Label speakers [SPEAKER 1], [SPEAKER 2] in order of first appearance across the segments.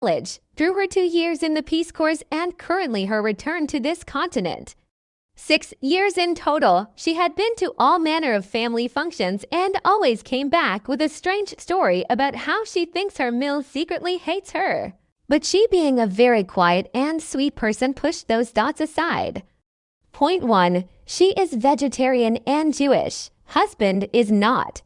[SPEAKER 1] college, through her 2 years in the Peace Corps and currently her return to this continent. 6 years in total, she had been to all manner of family functions and always came back with a strange story about how she thinks her Mill secretly hates her. But she, being a very quiet and sweet person, pushed those thoughts aside. Point 1. She is vegetarian and Jewish. Husband is not.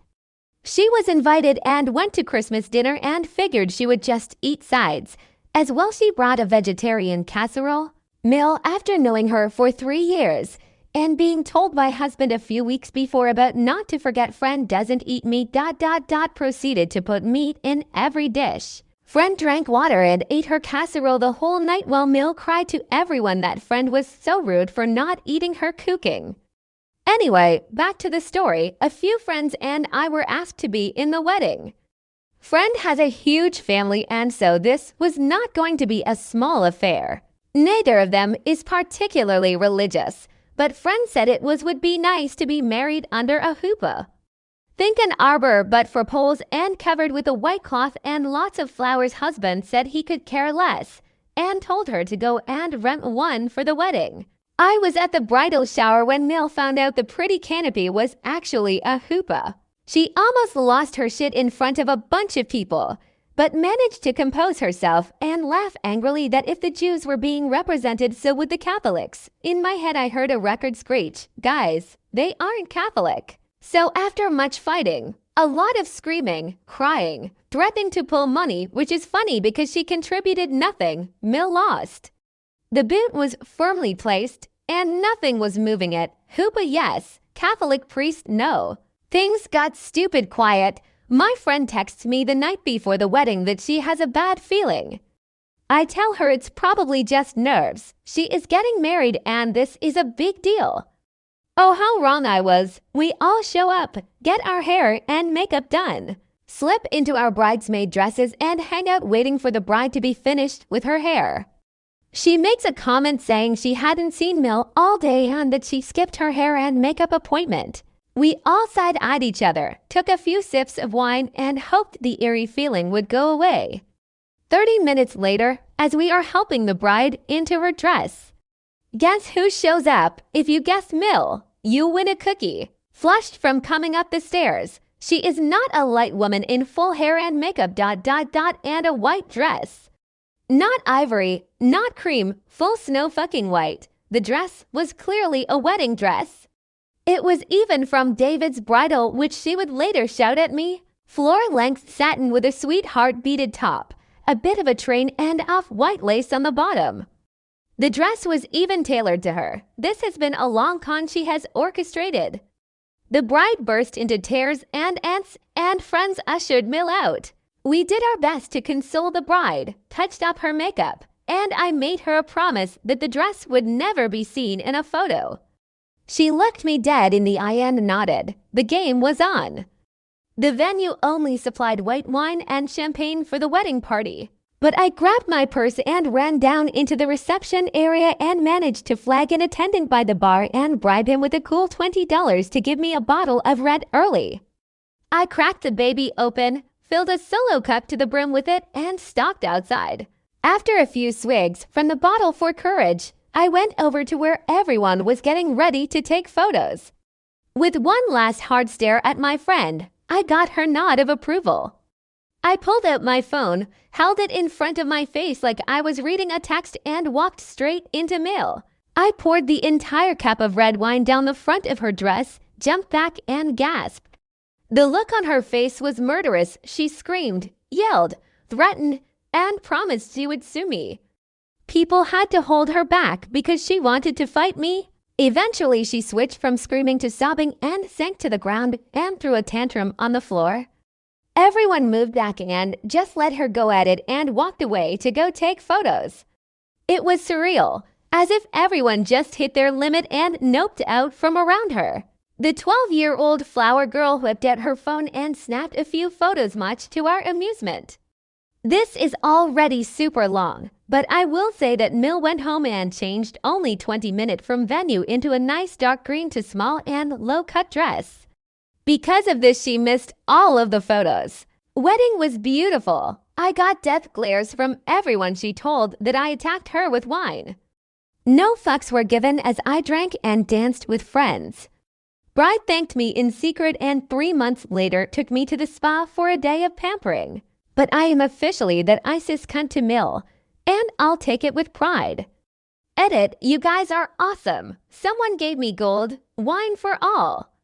[SPEAKER 1] She was invited and went to Christmas dinner and figured she would just eat sides. As well, she brought a vegetarian casserole. Mill, after knowing her for 3 years and being told by husband a few weeks before about not to forget friend doesn't eat meat, proceeded to put meat in every dish. Friend drank water and ate her casserole the whole night while Mill cried to everyone that friend was so rude for not eating her cooking. Anyway, back to the story. A few friends and I were asked to be in the wedding. Friend has a huge family, and so this was not going to be a small affair. Neither of them is particularly religious, but friend said it would be nice to be married under a huppah. Think an arbor but for poles and covered with a white cloth and lots of flowers. Husband said he could care less and told her to go and rent one for the wedding. I was at the bridal shower when Mill found out the pretty canopy was actually a huppah. She almost lost her shit in front of a bunch of people, but managed to compose herself and laugh angrily that if the Jews were being represented, so would the Catholics. In my head, I heard a record screech. Guys, they aren't Catholic. So after much fighting, a lot of screaming, crying, threatening to pull money, which is funny because she contributed nothing, Mill lost. The boot was firmly placed and nothing was moving it. Huppah yes, Catholic priest no. Things got stupid quiet. My friend texts me the night before the wedding that she has a bad feeling. I tell her it's probably just nerves. She is getting married and this is a big deal. Oh, how wrong I was. We all show up, get our hair and makeup done, slip into our bridesmaid dresses and hang out waiting for the bride to be finished with her hair. She makes a comment saying she hadn't seen Mill all day and that she skipped her hair and makeup appointment. We all side-eyed each other, took a few sips of wine and hoped the eerie feeling would go away. 30 minutes later, as we are helping the bride into her dress, guess who shows up? If you guess Mill, you win a cookie. Flushed from coming up the stairs. She is not a light woman in full hair and makeup, and a white dress. Not ivory, not cream, full snow fucking white. The dress was clearly a wedding dress. It was even from David's bridal, which she would later shout at me. Floor-length satin with a sweetheart beaded top, a bit of a train and off-white lace on the bottom. The dress was even tailored to her. This has been a long con she has orchestrated. The bride burst into tears and aunts and friends ushered Mill out. We did our best to console the bride, touched up her makeup, and I made her a promise that the dress would never be seen in a photo. She looked me dead in the eye and nodded. The game was on. The venue only supplied white wine and champagne for the wedding party. But I grabbed my purse and ran down into the reception area and managed to flag an attendant by the bar and bribe him with a cool $20 to give me a bottle of red early. I cracked the baby open, filled a solo cup to the brim with it, and stalked outside. After a few swigs from the bottle for courage, I went over to where everyone was getting ready to take photos. With one last hard stare at my friend, I got her nod of approval. I pulled out my phone, held it in front of my face like I was reading a text and walked straight into Mill. I poured the entire cup of red wine down the front of her dress, jumped back and gasped. The look on her face was murderous. She screamed, yelled, threatened, and promised she would sue me. People had to hold her back because she wanted to fight me. Eventually, she switched from screaming to sobbing and sank to the ground and threw a tantrum on the floor. Everyone moved back and just let her go at it and walked away to go take photos. It was surreal, as if everyone just hit their limit and noped out from around her. The 12-year-old flower girl whipped out her phone and snapped a few photos, much to our amusement. This is already super long, but I will say that Mill went home and changed only 20 minutes from venue into a nice dark green to small and low-cut dress. Because of this, she missed all of the photos. Wedding was beautiful. I got death glares from everyone she told that I attacked her with wine. No fucks were given as I drank and danced with friends. Bride thanked me in secret and 3 months later took me to the spa for a day of pampering. But I am officially that ISIS cunt to mill, and I'll take it with pride. Edit, you guys are awesome. Someone gave me gold, wine for all.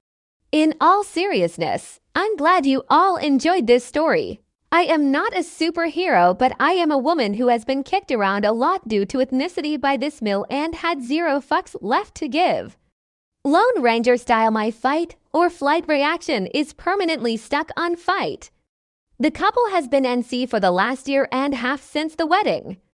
[SPEAKER 1] In all seriousness, I'm glad you all enjoyed this story. I am not a superhero, but I am a woman who has been kicked around a lot due to ethnicity by this mill and had 0 fucks left to give. Lone Ranger style my fight or flight reaction is permanently stuck on fight. The couple has been NC for the last year and half since the wedding.